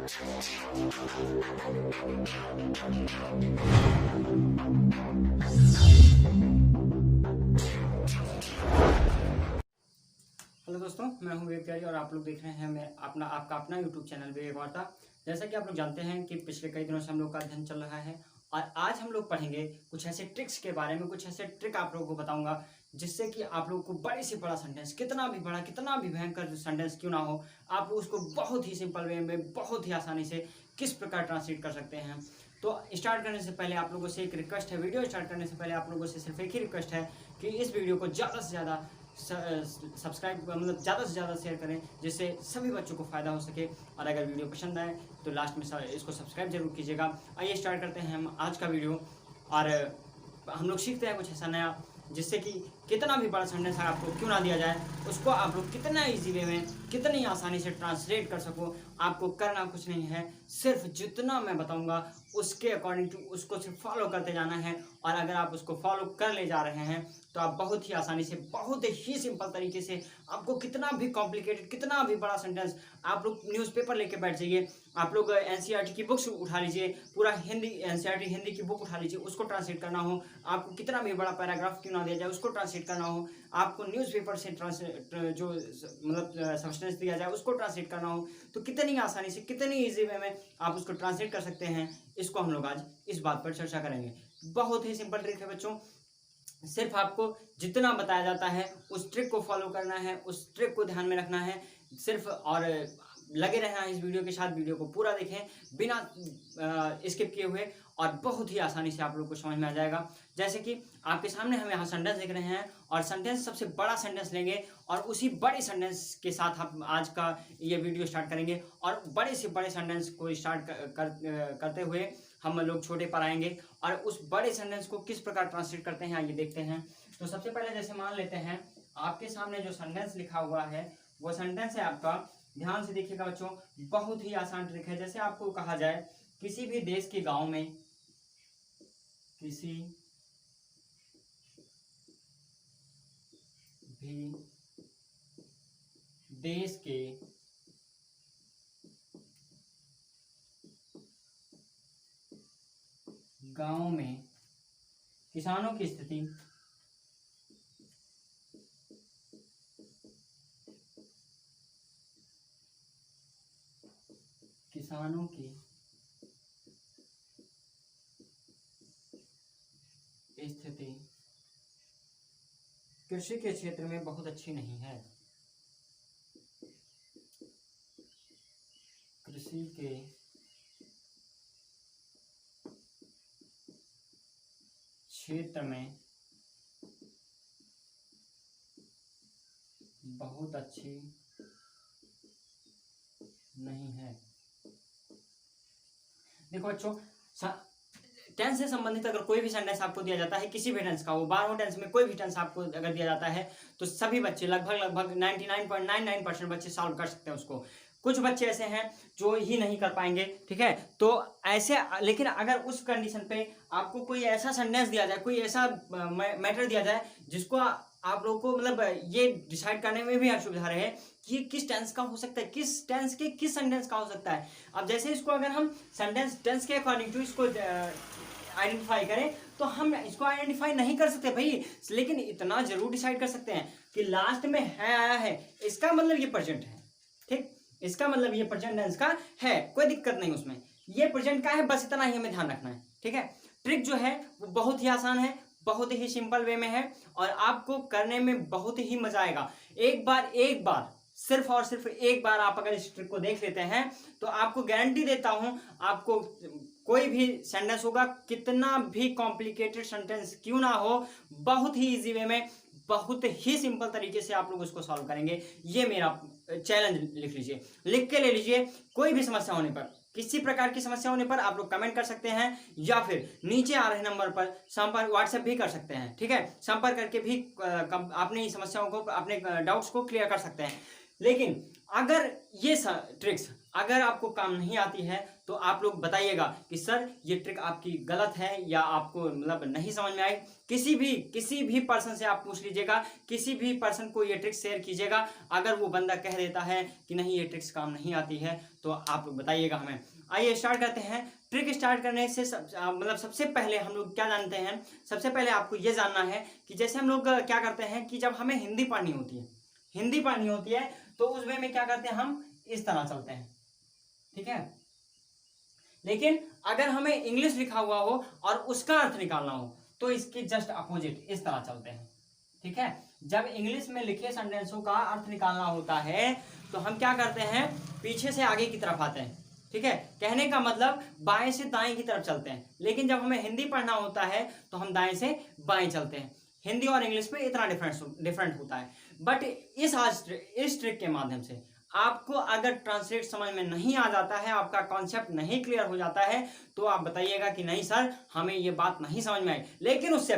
Hello दोस्तों, मैं हूं विवेक तिवारी और आप लोग देख रहे हैं मैं आपका अपना यूट्यूब चैनल विवेक वार्ता। जैसा कि आप लोग जानते हैं कि पिछले कई दिनों से हम लोग का अध्ययन चल रहा है और आज हम लोग पढ़ेंगे कुछ ऐसे ट्रिक्स के बारे में। कुछ ऐसे ट्रिक आप लोगों को बताऊंगा जिससे कि आप लोगों को बड़े से बड़ा सेंटेंस, कितना भी बड़ा, कितना भी भयंकर सेंटेंस क्यों ना हो, आप उसको बहुत ही सिंपल वे में, बहुत ही आसानी से किस प्रकार ट्रांसलेट कर सकते हैं। तो स्टार्ट करने से पहले आप लोगों से एक रिक्वेस्ट है, वीडियो स्टार्ट करने से पहले आप लोगों से सिर्फ एक ही रिक्वेस्ट है कि इस वीडियो को ज़्यादा से ज़्यादा सब्सक्राइब, मतलब ज़्यादा से ज़्यादा शेयर करें जिससे सभी बच्चों को फ़ायदा हो सके। और अगर वीडियो पसंद आए तो लास्ट में इसको सब्सक्राइब जरूर कीजिएगा। आइए स्टार्ट करते हैं हम आज का वीडियो और हम लोग सीखते हैं कुछ ऐसा नया जिससे कि कितना भी बड़ा सेंटेंस आपको क्यों ना दिया जाए उसको आप लोग कितना ईजी वे में, कितनी आसानी से ट्रांसलेट कर सको। आपको करना कुछ नहीं है, सिर्फ जितना मैं बताऊंगा उसके अकॉर्डिंग टू उसको सिर्फ फॉलो करते जाना है। और अगर आप उसको फॉलो कर ले जा रहे हैं तो आप बहुत ही आसानी से, बहुत ही सिंपल तरीके से, आपको कितना भी कॉम्प्लिकेटेड, कितना भी बड़ा सेंटेंस, आप लोग न्यूज़पेपर लेके बैठ जाइए, आप लोग एनसीईआरटी की बुक्स उठा लीजिए, पूरा हिंदी एनसीईआरटी हिंदी की बुक उठा लीजिए, उसको ट्रांसलेट करना हो, आपको कितना भी बड़ा पैराग्राफ क्यों ना दिया जाए उसको ट्रांसलेट करना हो, आपको न्यूज़पेपर से ट्रांसलेट जो मतलब सब्सटेंस दिया जाए उसको ट्रांसलेट करना हो, तो कितनी आसानी से, कितनी ईजी वे में आप उसको ट्रांसलेट कर सकते हैं। इसको हम लोग आज इस बात पर चर्चा करेंगे। बहुत ही सिंपल ट्रिक है बच्चों, सिर्फ आपको जितना बताया जाता है उस ट्रिक को फॉलो करना है, उस ट्रिक को ध्यान में रखना है सिर्फ। और लगे रहना है इस वीडियो के साथ, वीडियो को पूरा देखें बिना स्किप किए हुए और बहुत ही आसानी से आप लोग को समझ में आ जाएगा। जैसे कि आपके सामने हम यहाँ सेंटेंस देख रहे हैं और सेंटेंस, सबसे बड़ा सेंटेंस लेंगे और उसी बड़े सेंटेंस के साथ हम आज का ये वीडियो स्टार्ट करेंगे। और बड़े से बड़े सेंटेंस को स्टार्ट करते हुए हम लोग छोटे पर आएंगे और उस बड़े सेंटेंस को किस प्रकार ट्रांसलेट करते हैं आइए देखते हैं। तो सबसे पहले जैसे मान लेते हैं आपके सामने जो सेंटेंस लिखा हुआ है वो सेंटेंस है आपका, ध्यान से देखिएगा बच्चों, बहुत ही आसान ट्रिक है। जैसे आपको कहा जाए किसी भी देश के गांव में, किसी भी देश के गांव में किसानों की स्थिति किसानों की स्थिति कृषि के क्षेत्र में बहुत अच्छी नहीं है। कृषि के क्षेत्र में बहुत अच्छी नहीं है। देखो बच्चों, टेंस से संबंधित अगर कोई भी सेंटेंस आपको दिया जाता है, किसी भी टेंस का, वो 12 टेंस में कोई भी टेंस आपको अगर दिया जाता है तो सभी बच्चे, लगभग 99.99% बच्चे सॉल्व कर सकते हैं उसको। कुछ बच्चे ऐसे हैं जो ही नहीं कर पाएंगे, ठीक है। तो ऐसे, लेकिन अगर उस कंडीशन पे आपको कोई ऐसा सेंटेंस दिया जाए, कोई ऐसा मैटर दिया जाए जिसको आप लोगों को मतलब ये डिसाइड करने में भी असुविधा रहे कि किस टेंस का हो सकता है, किस टेंस के किस सेंटेंस का हो सकता है। अब जैसे इसको अगर हम सेंटेंस टेंस के अकॉर्डिंग टू इसको आइडेंटिफाई करें तो हम इसको आइडेंटिफाई नहीं कर सकते भाई, लेकिन इतना जरूर डिसाइड कर सकते हैं कि लास्ट में है आया है, इसका मतलब ये प्रेजेंट है, ठीक, इसका मतलब ये प्रेजेंट टेंस का है, कोई दिक्कत नहीं उसमें, ये प्रेजेंट का है, बस इतना ही हमें ध्यान रखना है, ठीक है। ट्रिक जो है वो बहुत ही आसान है, बहुत ही सिंपल वे में है और आपको करने में बहुत ही मजा आएगा। एक बार सिर्फ और सिर्फ एक बार आप अगर इस ट्रिक को देख लेते हैं तो आपको गारंटी देता हूं, आपको कोई भी सेंटेंस होगा, कितना भी कॉम्प्लिकेटेड सेंटेंस क्यों ना हो, बहुत ही इजी वे में, बहुत ही सिंपल तरीके से आप लोग उसको सॉल्व करेंगे। ये मेरा चैलेंज लिख लीजिए, लिख के ले लीजिए। कोई भी समस्या होने पर, किसी प्रकार की समस्या होने पर आप लोग कमेंट कर सकते हैं या फिर नीचे आ रहे नंबर पर संपर्क, व्हाट्सएप भी कर सकते हैं, ठीक है। संपर्क करके भी अपनी समस्याओं को, अपने डाउट्स को क्लियर कर सकते हैं। लेकिन अगर ये ट्रिक्स अगर आपको काम नहीं आती है तो आप लोग बताइएगा कि सर ये ट्रिक आपकी गलत है या आपको मतलब नहीं समझ में आई। किसी भी पर्सन से आप पूछ लीजिएगा, किसी भी पर्सन को ये ट्रिक शेयर कीजिएगा। अगर वो बंदा कह देता है कि नहीं ये ट्रिक्स काम नहीं आती है तो आप लोग बताइएगा हमें। आइए स्टार्ट करते हैं। ट्रिक स्टार्ट करने से मतलब सबसे पहले हम लोग क्या जानते हैं, सबसे पहले आपको ये जानना है कि जैसे हम लोग क्या करते हैं कि जब हमें हिंदी पढ़नी होती है तो उस वे में क्या करते हैं, हम इस तरह चलते हैं, ठीक है। लेकिन अगर हमें इंग्लिश लिखा हुआ हो और उसका अर्थ निकालना हो तो इसके जस्ट अपोजिट इस तरह चलते हैं, ठीक है। जब इंग्लिश में लिखे सेंटेंसों का अर्थ निकालना होता है तो हम क्या करते हैं, पीछे से आगे की तरफ आते हैं, ठीक है। कहने का मतलब बाएं से दाएं की तरफ चलते हैं। लेकिन जब हमें हिंदी पढ़ना होता है तो हम दाएं से बाएं चलते हैं। हिंदी और इंग्लिश में इतना डिफरेंट होता है। बट इस ट्रिक के माध्यम से आपको अगर ट्रांसलेट समझ में नहीं आ जाता है, आपका कॉन्सेप्ट नहीं क्लियर हो जाता है तो आप बताइएगा कि नहीं सर हमें ये बात नहीं समझ में आई। लेकिन उससे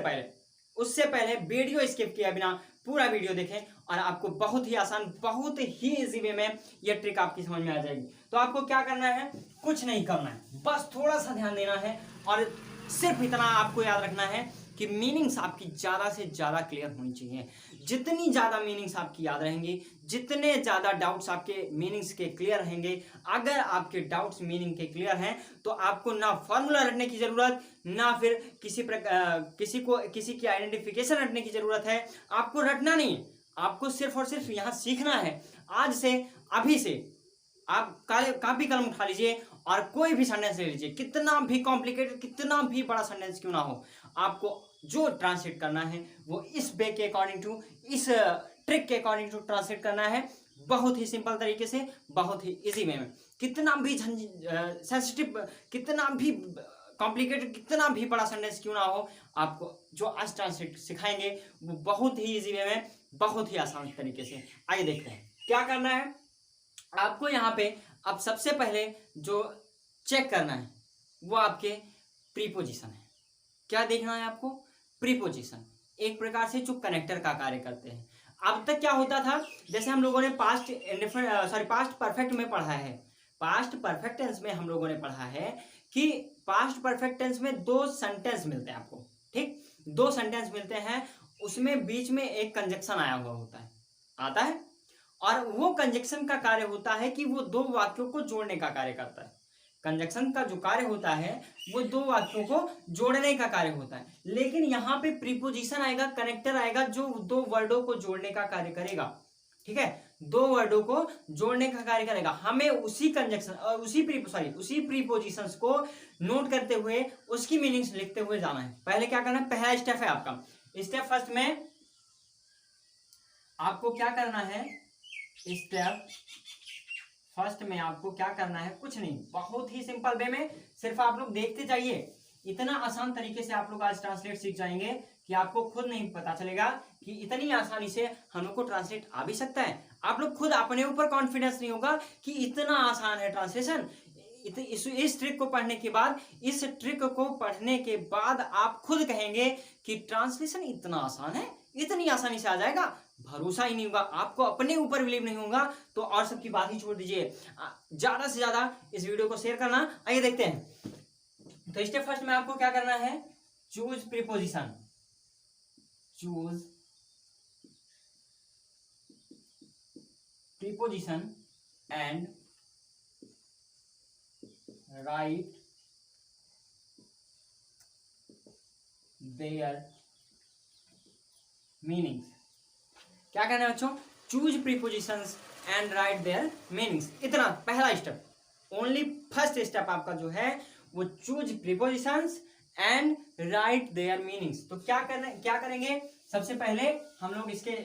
पहले वीडियो स्किप किए बिना पूरा वीडियो देखें और आपको बहुत ही आसान, बहुत ही इजी वे में ये ट्रिक आपकी समझ में आ जाएगी। तो आपको क्या करना है, कुछ नहीं करना है, बस थोड़ा सा ध्यान देना है और सिर्फ इतना आपको याद रखना है कि मीनिंग्स आपकी ज़्यादा से ज़्यादा क्लियर होनी चाहिए। जितनी ज़्यादा मीनिंग्स आपकी याद रहेंगी, जितने ज़्यादा डाउट्स आपके मीनिंग्स के क्लियर रहेंगे, अगर आपके डाउट्स मीनिंग के क्लियर हैं तो आपको ना फॉर्मूला रटने की ज़रूरत, ना फिर किसी की आइडेंटिफिकेशन रटने की ज़रूरत है। आपको रटना नहीं है, आपको सिर्फ और सिर्फ यहाँ सीखना है। आज से, अभी से आप कापी कलम उठा लीजिए और कोई भी सेंटेंस ले लीजिए, कितना भी कॉम्प्लिकेटेड, कितना भी बड़ा सेंटेंस क्यों ना हो, आपको जो ट्रांसलेट करना है वो इस वे के अकॉर्डिंग टू, इस ट्रिक के अकॉर्डिंग टू ट्रांसलेट करना है। बहुत ही सिंपल तरीके से, बहुत ही इजी वे में। कितना भी सेंसिटिव, कितना भी कॉम्प्लिकेटेड, कितना भी बड़ा सेंटेंस क्यों ना हो, आपको जो आज ट्रांसलेट सिखाएंगे वो बहुत ही इजी वे में, बहुत ही आसान तरीके से। आइए देखते हैं क्या करना है आपको। यहाँ पे अब सबसे पहले जो चेक करना है वो आपके प्रीपोजिशन है। क्या देखना है आपको, प्रीपोजिशन एक प्रकार से जो कनेक्टर का कार्य करते हैं। अब तक क्या होता था, जैसे हम लोगों ने पास्ट परफेक्ट में पढ़ा है, पास्ट परफेक्ट टेंस में हम लोगों ने पढ़ा है कि पास्ट परफेक्ट टेंस में दो सेंटेंस मिलते हैं आपको, ठीक, दो सेंटेंस मिलते हैं, उसमें बीच में एक कंजक्शन आया हुआ होता है, आता है, और वो कंजक्शन का कार्य होता है कि वो दो वाक्यों को जोड़ने का कार्य करता है। कंजक्शन का जो कार्य होता है वो दो वाक्यों को जोड़ने का कार्य होता है। लेकिन यहाँ पे प्रीपोजिशन आएगा, कनेक्टर आएगा जो दो वर्डों को जोड़ने का कार्य करेगा, ठीक है, दो वर्डों को जोड़ने का कार्य करेगा। हमें उसी कंजक्शन और उसी प्रीपोजिशंस को नोट करते हुए उसकी मीनिंग्स लिखते हुए जाना है। पहले क्या करना है, पहला स्टेप है आपका, स्टेप फर्स्ट में आपको क्या करना है, स्टेप फर्स्ट में आपको क्या करना है, कुछ नहीं, बहुत ही सिंपल वे में, सिर्फ आप लोग देखते जाइए। इतना आसान तरीके से आप लोग आज ट्रांसलेट सीख जाएंगे कि आपको खुद नहीं पता चलेगा कि इतनी आसानी से हम लोग को ट्रांसलेट आ भी सकता है। आप लोग खुद अपने ऊपर कॉन्फिडेंस नहीं होगा कि इतना आसान है ट्रांसलेशन। इस ट्रिक को पढ़ने के बाद, इस ट्रिक को पढ़ने के बाद आप खुद कहेंगे कि ट्रांसलेशन इतना आसान है, इतनी आसानी से आ जाएगा। भरोसा ही नहीं होगा, आपको अपने ऊपर बिलीव नहीं होगा तो और सबकी बात ही छोड़ दीजिए, ज्यादा से ज्यादा इस वीडियो को शेयर करना। आइए देखते हैं। तो स्टेप फर्स्ट में आपको क्या करना है, choose preposition, choose preposition and right there meanings. क्या कहना है बच्चों, choose prepositions and right there meanings. इतना पहला स्टेप, ओनली फर्स्ट स्टेप आपका जो है वो choose prepositions and right there meanings. तो क्या करेंगे, सबसे पहले हम लोग इसके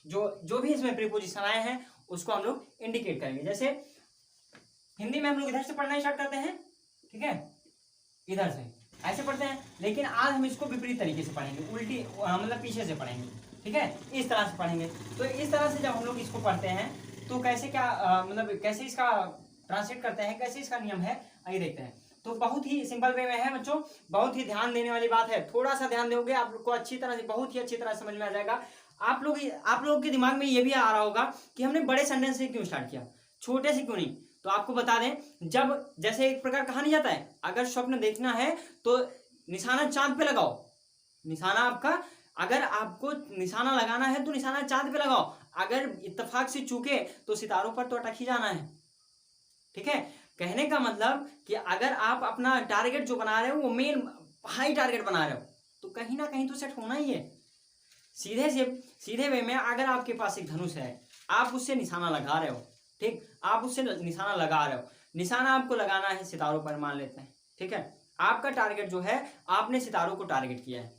जो भी इसमें प्रीपोजिशन आए हैं उसको हम लोग इंडिकेट करेंगे। जैसे हिंदी में हम लोग इधर से पढ़ना स्टार्ट करते हैं, ठीक है, इधर से ऐसे पढ़ते हैं, लेकिन आज हम इसको विपरीत तरीके से पढ़ेंगे, उल्टी मतलब पीछे से पढ़ेंगे, ठीक है, इस तरह से पढ़ेंगे। तो इस तरह से जब हम लोग इसको पढ़ते हैं तो कैसे क्या मतलब कैसे इसका ट्रांसलेट करते हैं, कैसे इसका नियम है, आइए देखते हैं। तो बहुत ही सिंपल वे में है बच्चों, बहुत ही ध्यान देने वाली बात है। थोड़ा सा ध्यान दोगे आप लोग को अच्छी तरह से, बहुत ही अच्छी तरह समझ में आ जाएगा। आप लोग के दिमाग में ये भी आ रहा होगा कि हमने बड़े सेंटेंस से क्यों स्टार्ट किया, छोटे से क्यों नहीं। तो तो आपको बता दें, जब जैसे एक प्रकार कहा नहीं जाता है, अगर स्वप्न देखना है तो निशाना चांद पे लगाओ। निशाना आपका, अगर आपको निशाना लगाना है तो निशाना चांद पे लगाओ, अगर इत्तेफाक से चूके तो सितारों पर तो अटक ही जाना है। ठीक है, कहने का मतलब कि अगर आप अपना टारगेट जो बना रहे हो वो मेन हाई टारगेट बना रहे हो तो कहीं ना कहीं तो सेट होना ही है। सीधे वे में अगर आपके पास एक धनुष है, आप उससे निशाना लगा रहे हो, ठीक, आप उससे निशाना लगा रहे हो, निशाना आपको लगाना है सितारों पर मान लेते हैं। ठीक है, आपका टारगेट जो है, आपने सितारों को टारगेट किया है।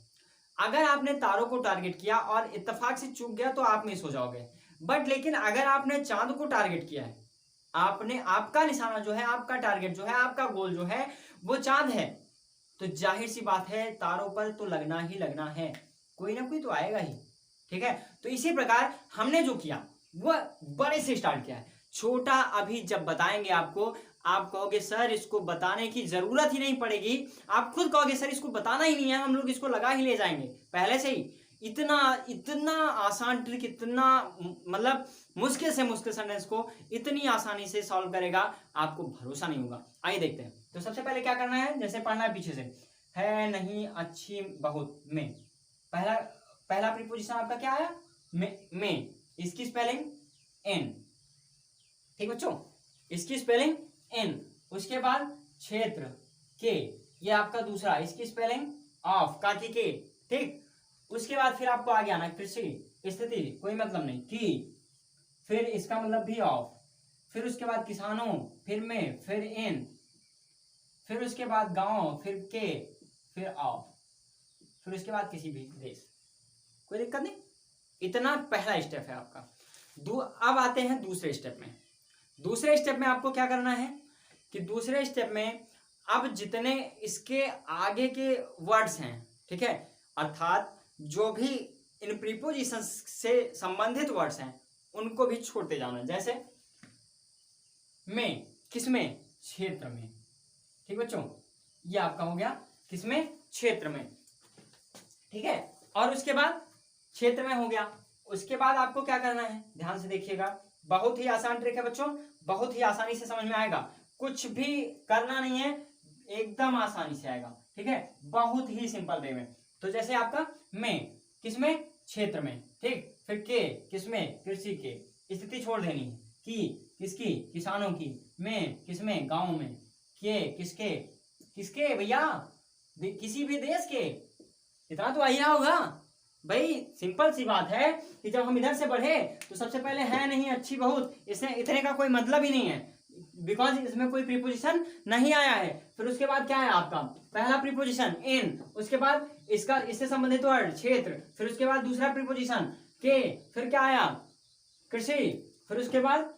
अगर आपने तारों को टारगेट किया और इत्तेफाक से चूक गया तो आप मिस हो जाओगे। बट लेकिन अगर आपने चांद को टारगेट किया है, आपने, आपका निशाना जो है, आपका टारगेट जो है, आपका गोल जो है वो चांद है, तो जाहिर सी बात है तारों पर तो लगना ही लगना है, कोई ना कोई तो आएगा ही। ठीक है, तो इसी प्रकार हमने जो किया वो बड़े से स्टार्ट किया है, छोटा अभी जब बताएंगे आपको, आप कहोगे सर इसको बताने की जरूरत ही नहीं पड़ेगी, आप खुद कहोगे सर इसको बताना ही नहीं है, हम लोग इसको लगा ही ले जाएंगे पहले से ही। इतना इतना आसान ट्रिक, इतना मतलब मुश्किल से मुश्किल सेंटेंस को इतनी आसानी से सॉल्व करेगा, आपको भरोसा नहीं होगा। आइए देखते हैं। तो सबसे पहले क्या करना है, जैसे पढ़ना है पीछे से, है नहीं अच्छी बहुत में, पहला पहला प्रीपोजिशन आपका क्या आया, में, इसकी स्पेलिंग एन। ठीक बच्चों, इसकी स्पेलिंग एन। उसके बाद क्षेत्र के, ये आपका दूसरा, इसकी स्पेलिंग ऑफ, का की के। ठीक, उसके बाद फिर आपको आगे आना कृषि, स्थिति कोई मतलब नहीं, की, फिर इसका मतलब भी ऑफ, फिर उसके बाद किसानों, फिर में, फिर इन, फिर उसके बाद गांव, फिर के, फिर ऑफ, फिर उसके बाद किसी भी देश। कोई दिक्कत नहीं, इतना पहला स्टेप है आपका। अब आते हैं दूसरे स्टेप में। दूसरे स्टेप में आपको क्या करना है कि दूसरे स्टेप में अब जितने इसके आगे के वर्ड्स हैं, ठीक है, अर्थात जो भी इन प्रीपोजिशन से संबंधित वर्ड्स हैं उनको भी छोड़ते जाना। जैसे में, किसमें, क्षेत्र में। ठीक बच्चों, ये आपका हो गया किसमें, क्षेत्र में। ठीक है, और उसके बाद क्षेत्र में हो गया, उसके बाद आपको क्या करना है, ध्यान से देखिएगा, बहुत ही आसान ट्रिक है बच्चों, बहुत ही आसानी से समझ में आएगा, कुछ भी करना नहीं है, एकदम आसानी से आएगा। ठीक है, बहुत ही सिंपल वे में। तो जैसे आपका में, किसमें, क्षेत्र में। ठीक, फिर के, किसमें, कृषि के, स्थिति छोड़ देनी है, की, किसकी, किसानों की, में, किसमें, गांव में, के, किसके, किसके भैया, किसी भी देश के। इतना तो आइया होगा भाई, सिंपल सी बात है कि जब हम इधर से बढ़े तो सबसे पहले है नहीं अच्छी बहुत, इसमें इतने का कोई मतलब ही नहीं है, बिकॉज इसमें कोई प्रीपोजिशन नहीं आया है। फिर उसके बाद क्या है आपका, पहला प्रीपोजिशन इन, उसके बाद इसका, इससे संबंधित वर्ड क्षेत्र, फिर उसके बाद दूसरा प्रीपोजिशन के, फिर क्या आया, कृषि, फिर उसके बाद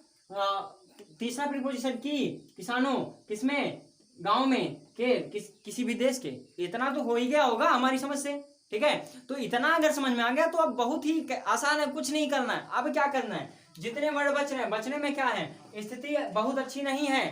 तीसरा प्रीपोजिशन की, किसानों, किसमें, गांव में, के, किसी भी देश के। इतना तो हो ही गया होगा हमारी समझ से। ठीक है, तो इतना अगर समझ में आ गया तो अब बहुत ही आसान है, कुछ नहीं करना है। अब क्या करना है, जितने वर्ड बच रहे हैं, बचने में क्या है, स्थिति बहुत अच्छी नहीं है,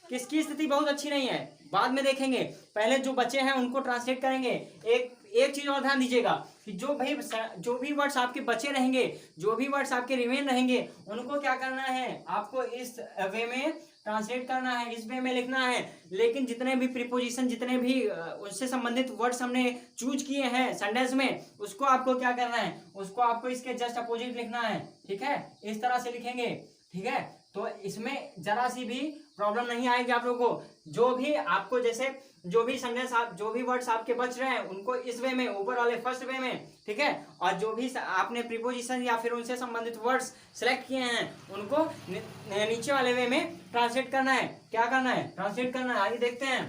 किसकी स्थिति बहुत अच्छी नहीं है, बाद में देखेंगे, पहले जो बचे हैं उनको ट्रांसलेट करेंगे। एक चीज और ध्यान दीजिएगा कि जो भी वर्ड्स आपके बचे रहेंगे, जो भी वर्ड्स आपके रिमेन रहेंगे, उनको क्या करना है, आपको इस वे में ट्रांसलेट करना है, इस वे में लिखना है। लेकिन जितने भी प्रीपोजिशन, जितने भी उससे संबंधित वर्ड्स हमने चूज किए हैं सेंटेंस में, उसको आपको क्या करना है, उसको आपको इसके जस्ट अपोजिट लिखना है। ठीक है, इस तरह से लिखेंगे। ठीक है, तो इसमें जरा सी भी प्रॉब्लम नहीं आएगी आप लोगों को। जो भी आपको, जैसे जो भी सेंटेंस आप, जो भी वर्ड्स आपके बच रहे हैं उनको इस वे में, ऊपर वाले फर्स्ट वे में, ठीक है, और जो भी आपने प्रीपोजिशन या फिर उनसे संबंधित वर्ड्स सेलेक्ट किए हैं उनको नीचे वाले वे में ट्रांसलेट करना है। क्या करना है, ट्रांसलेट करना है। आइए देखते हैं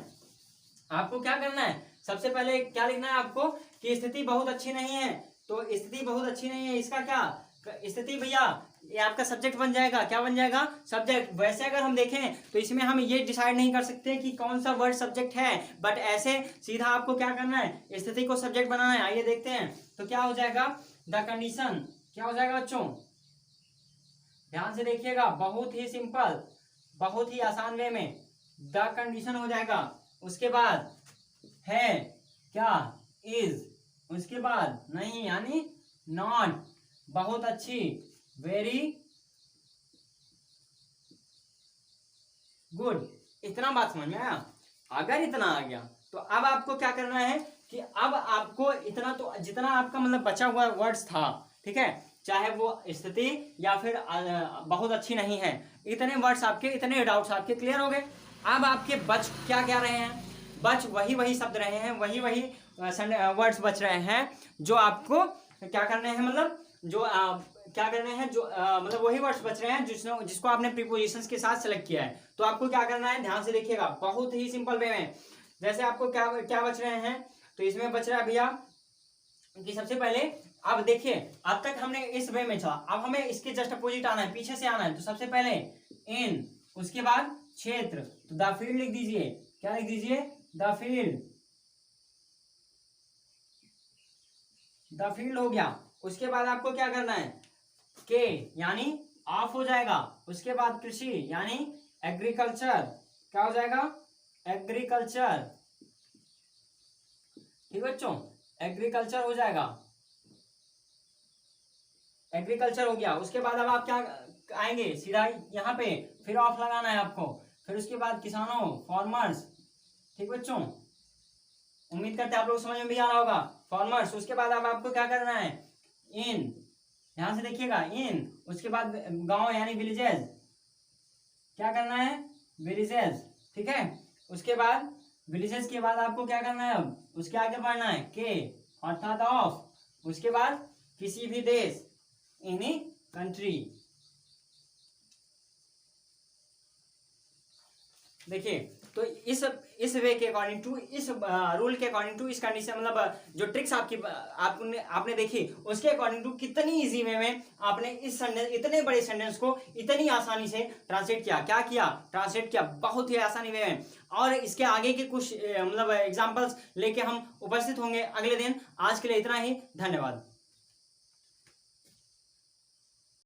आपको क्या करना है। सबसे पहले क्या लिखना है आपको कि स्थिति बहुत अच्छी नहीं है, तो स्थिति बहुत अच्छी नहीं है, इसका क्या, स्थिति भैया ये आपका सब्जेक्ट बन जाएगा। क्या बन जाएगा, सब्जेक्ट। वैसे अगर हम देखें तो इसमें हम ये डिसाइड नहीं कर सकते कि कौन सा वर्ड सब्जेक्ट है, बट ऐसे सीधा आपको क्या करना है, स्थिति को सब्जेक्ट बनाना है। आइए देखते हैं तो क्या हो जाएगा, द कंडीशन। क्या हो जाएगा बच्चों, ध्यान से देखिएगा, बहुत ही सिंपल, बहुत ही आसान वे में द कंडीशन हो जाएगा। उसके बाद है क्या, इज, उसके बाद नहीं यानी नॉट, बहुत अच्छी, वेरी, गुड। इतना बात समझ में आया? अगर इतना आ गया तो अब आपको क्या करना है कि अब आपको इतना तो जितना आपका मतलब बचा हुआ वर्ड्स था, ठीक है, चाहे वो स्थिति या फिर बहुत अच्छी नहीं है, इतने वर्ड्स आपके, इतने डाउट्स आपके क्लियर हो गए। अब आपके बच क्या क्या रहे हैं? बच वही शब्द रहे हैं, वही वर्ड्स बच रहे हैं जो आपको क्या करने हैं, मतलब जो क्या करने हैं, जो मतलब वही वर्ड्स बच रहे हैं जिसको आपने प्रीपोजिशंस के साथ सेलेक्ट किया है। तो आपको क्या करना है, ध्यान से देखिएगा, बहुत ही सिंपल वे में। जैसे आपको क्या क्या बच रहे हैं, तो इसमें बच रहा है भैया कि सबसे पहले अब देखिए, अब तक हमने इस वे में चला, अब हमें इसके जस्ट अपोजिट आना है, पीछे से आना है। तो सबसे पहले इन, उसके बाद क्षेत्र, तो द फील्ड लिख दीजिए। क्या लिख दीजिए? The field. द फील्ड हो गया। उसके बाद आपको क्या करना है, के यानी ऑफ हो जाएगा। उसके बाद कृषि यानी एग्रीकल्चर, क्या हो जाएगा? एग्रीकल्चर। ठीक बच्चों, एग्रीकल्चर हो जाएगा, एग्रीकल्चर हो गया। उसके बाद अब आप क्या आएंगे, सीधा यहाँ पे, फिर ऑफ लगाना है आपको। फिर उसके बाद किसानों, फार्मर्स। ठीक बच्चों, उम्मीद करते हैं आप लोग समझ में भी आ रहा होगा, फार्मर्स। उसके बाद अब आपको क्या करना है, इन, ध्यान से देखिएगा, इन। उसके बाद गांव यानी विलेजेस, क्या करना है, विलेजेस। ठीक है, उसके बाद विलेजेस के बाद आपको क्या करना है, अब उसके आगे बढ़ना है, के अर्थात ऑफ। उसके बाद किसी भी देश, एनी कंट्री। देखिए, तो इस वे के अकॉर्डिंग टू, इस रूल के अकॉर्डिंग टू, इस कंडीशन, मतलब जो ट्रिक्स आपने देखी, उसके अकॉर्डिंग टू कितनी इजी वे में आपने इस सेंटेंस, इतने बड़े सेंटेंस को इतनी आसानी से ट्रांसलेट किया। क्या किया? ट्रांसलेट किया, बहुत ही आसानी वे में। और इसके आगे के कुछ मतलब एग्जाम्पल्स लेके हम उपस्थित होंगे अगले दिन। आज के लिए इतना ही, धन्यवाद।